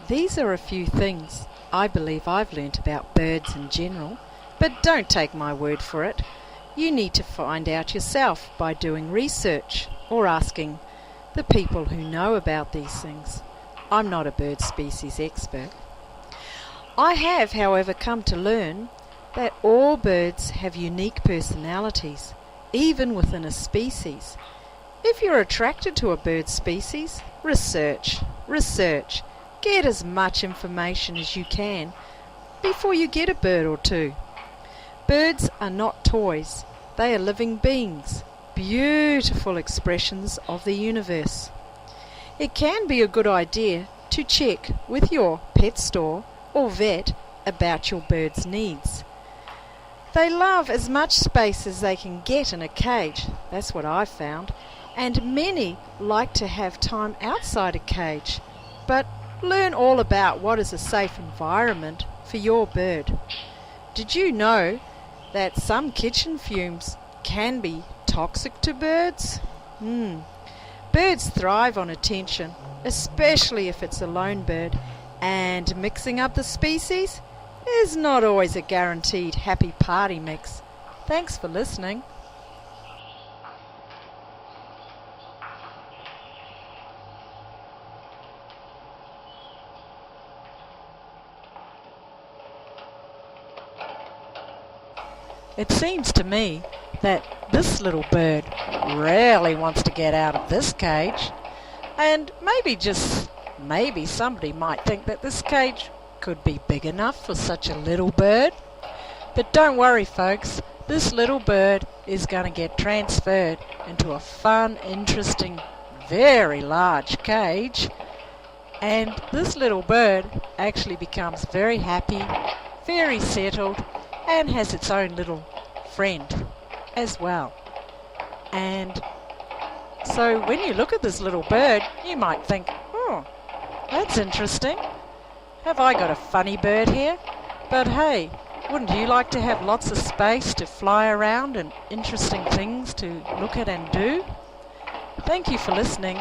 These are a few things I believe I've learnt about birds in general, but don't take my word for it. You need to find out yourself by doing research or asking the people who know about these things. I'm not a bird species expert. I have, however, come to learn that all birds have unique personalities, even within a species. If you're attracted to a bird species, research. Get as much information as you can before you get a bird or two. Birds are not toys, they are living beings, beautiful expressions of the universe. It can be a good idea to check with your pet store or vet about your bird's needs. They love as much space as they can get in a cage, that's what I've found, and many like to have time outside a cage. But learn all about what is a safe environment for your bird. Did you know that some kitchen fumes can be toxic to birds? Birds thrive on attention, especially if it's a lone bird, and mixing up the species is not always a guaranteed happy party mix. Thanks for listening. It seems to me that this little bird really wants to get out of this cage, and maybe somebody might think that this cage could be big enough for such a little bird. But don't worry, folks, this little bird is going to get transferred into a fun, interesting, very large cage, and this little bird actually becomes very happy, very settled, and has its own little friend as well. And so when you look at this little bird, you might think, oh, that's interesting. Have I got a funny bird here? But hey, wouldn't you like to have lots of space to fly around and interesting things to look at and do? Thank you for listening.